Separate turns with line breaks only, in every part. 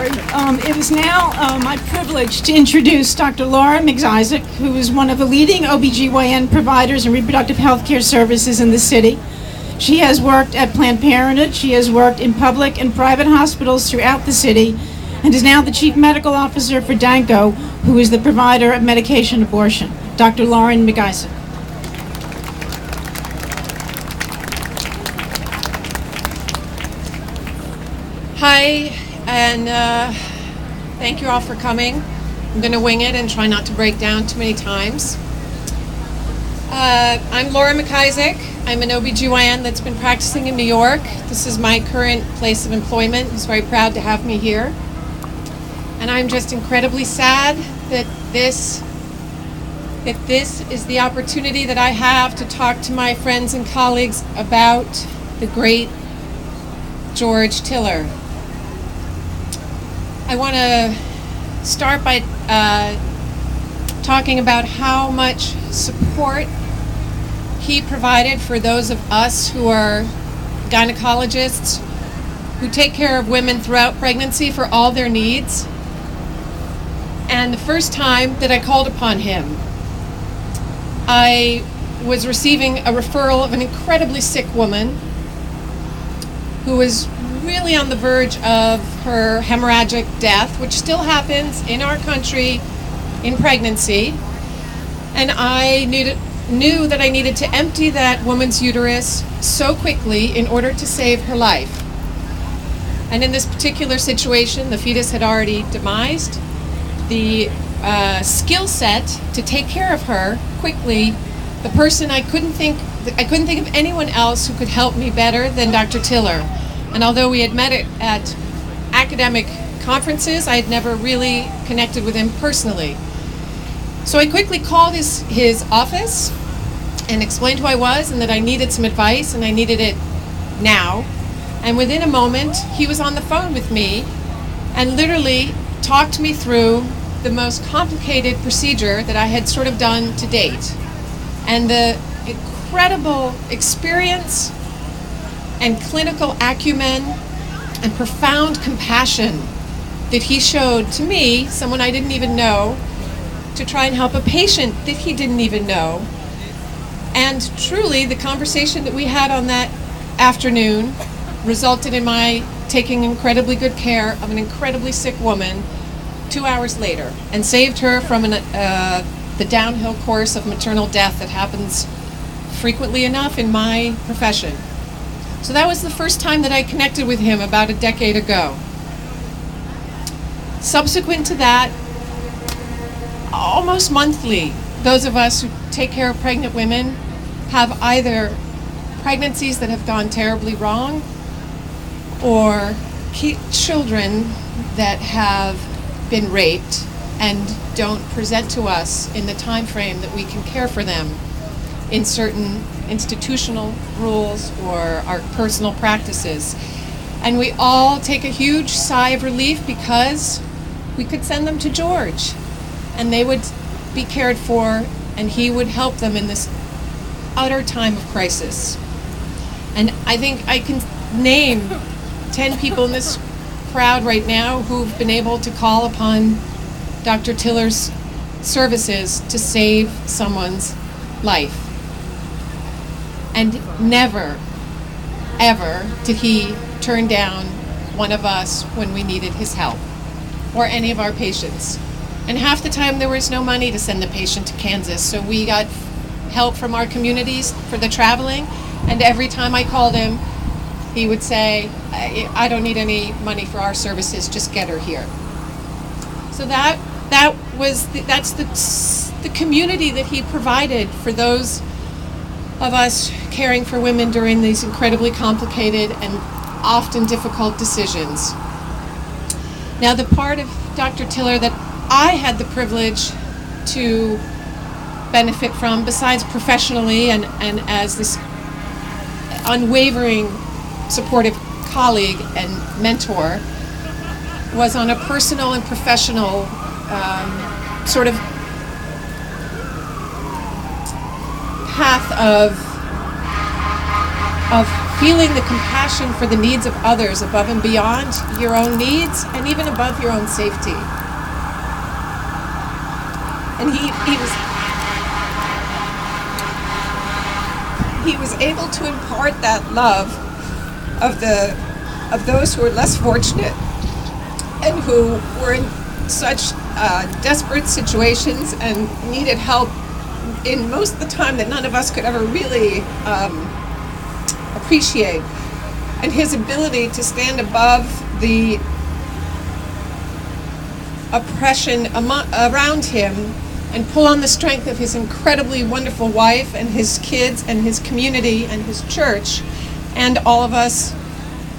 sorry. It is now my privilege to introduce Dr. Laura MacIsaac, who is one of the leading OBGYN providers and reproductive health care services in the city. She has worked at Planned Parenthood. She has worked in public and private hospitals throughout the city and is now the Chief Medical Officer for Danco, who is the provider of medication abortion. Dr. Lauren MacIsaac.
Hi, and thank you all for coming. I'm going to wing it and try not to break down too many times. I'm Laura MacIsaac. I'm an OBGYN that's been practicing in New York. This is my current place of employment. He's very proud to have me here. And I'm just incredibly sad that this is the opportunity that I have to talk to my friends and colleagues about the great George Tiller. I want to start by talking about how much support he provided for those of us who are gynecologists who take care of women throughout pregnancy for all their needs. And the first time that I called upon him, I was receiving a referral of an incredibly sick woman who was really on the verge of her hemorrhagic death, which still happens in our country in pregnancy. And I knew that I needed to empty that woman's uterus so quickly in order to save her life. And in this particular situation, the fetus had already demised. The skill set to take care of her quickly, the person I couldn't think of anyone else who could help me better than Dr. Tiller. And although we had met at academic conferences, I had never really connected with him personally. So I quickly called his office and explained who I was and that I needed some advice and I needed it now. And within a moment, he was on the phone with me and literally talked me through the most complicated procedure that I had sort of done to date. And the incredible experience and clinical acumen and profound compassion that he showed to me, someone I didn't even know, to try and help a patient that he didn't even know. And truly, the conversation that we had on that afternoon resulted in my taking incredibly good care of an incredibly sick woman 2 hours later and saved her from the downhill course of maternal death that happens frequently enough in my profession. So that was the first time that I connected with him about a decade ago. Subsequent to that, almost monthly, those of us who take care of pregnant women have either pregnancies that have gone terribly wrong or children that have been raped and don't present to us in the time frame that we can care for them in certain institutional rules or our personal practices. And we all take a huge sigh of relief because we could send them to George and they would be cared for and he would help them in this utter time of crisis. And I think I can name 10 people in this crowd right now who've been able to call upon Dr. Tiller's services to save someone's life. And never, ever did he turn down one of us when we needed his help, or any of our patients. And half the time there was no money to send the patient to Kansas, so we got help from our communities for the traveling, and every time I called him, he would say, I don't need any money for our services, just get her here. So that's the community that he provided for those of us caring for women during these incredibly complicated and often difficult decisions. Now, the part of Dr. Tiller that I had the privilege to benefit from, besides professionally and as this unwavering supportive colleague and mentor, was on a personal and professional sort of path of feeling the compassion for the needs of others above and beyond your own needs and even above your own safety. And he was able to impart that love of those who are less fortunate and who were in such desperate situations and needed help in most of the time that none of us could ever really appreciate. And his ability to stand above the oppression around him and pull on the strength of his incredibly wonderful wife and his kids and his community and his church and all of us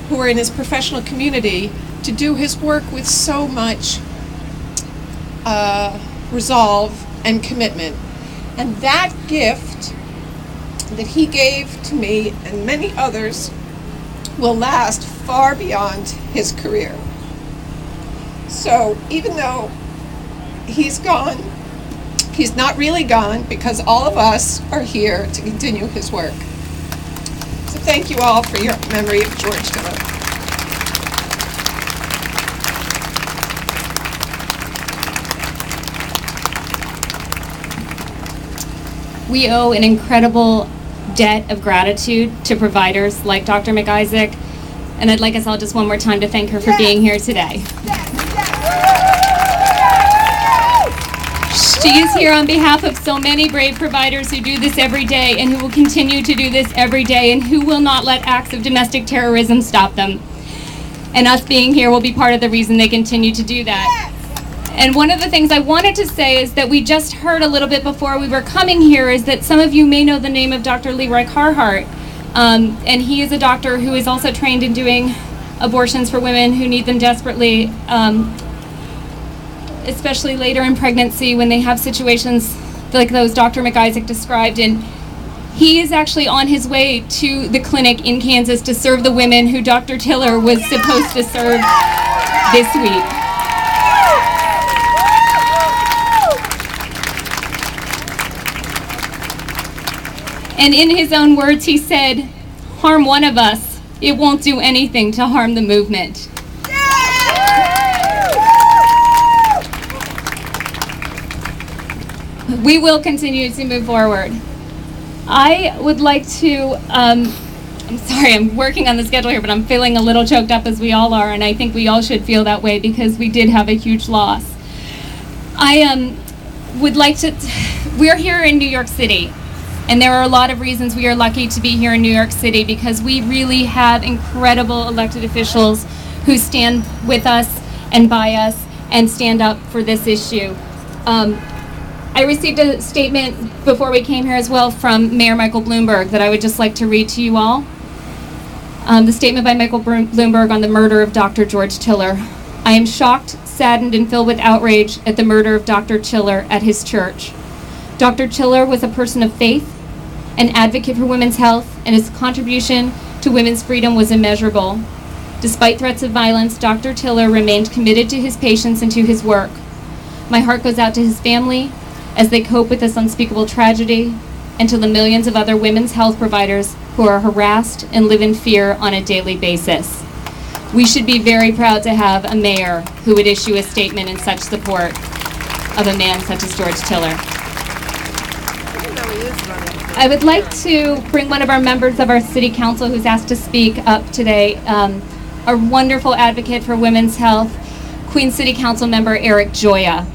who are in his professional community to do his work with so much resolve and commitment. And that gift that he gave to me and many others will last far beyond his career. So even though he's gone, he's not really gone, because all of us are here to continue his work. So thank you all for your memory of George Tiller.
We owe an incredible debt of gratitude to providers like Dr. MacIsaac, and I'd like us all just one more time to thank her for being here today. She is here on behalf of so many brave providers who do this every day and who will continue to do this every day and who will not let acts of domestic terrorism stop them. And us being here will be part of the reason they continue to do that. And one of the things I wanted to say is that we just heard a little bit before we were coming here is that some of you may know the name of Dr. Leroy Carhart. And he is a doctor who is also trained in doing abortions for women who need them desperately, especially later in pregnancy when they have situations like those Dr. MacIsaac described. And he is actually on his way to the clinic in Kansas to serve the women who Dr. Tiller was supposed to serve this week. And in his own words, he said, "Harm one of us, it won't do anything to harm the movement." We will continue to move forward. I would like to, I'm sorry, I'm working on the schedule here, but I'm feeling a little choked up, as we all are, and I think we all should feel that way because we did have a huge loss. I would like to, we're here in New York City, and there are a lot of reasons we are lucky to be here in New York City because we really have incredible elected officials who stand with us and by us and stand up for this issue. I received a statement before we came here as well from Mayor Michael Bloomberg that I would just like to read to you all. The statement by Michael Bloomberg on the murder of Dr. George Tiller. "I am shocked, saddened, and filled with outrage at the murder of Dr. Tiller at his church. Dr. Tiller was a person of faith, an advocate for women's health, and his contribution to women's freedom was immeasurable. Despite threats of violence, Dr. Tiller remained committed to his patients and to his work. My heart goes out to his family as they cope with this unspeakable tragedy, and to the millions of other women's health providers who are harassed and live in fear on a daily basis." We should be very proud to have a mayor who would issue a statement in such support of a man such as George Tiller. I would like to bring one of our members of our city council who's asked to speak up today, a wonderful advocate for women's health, Queen City Council member Eric Joya.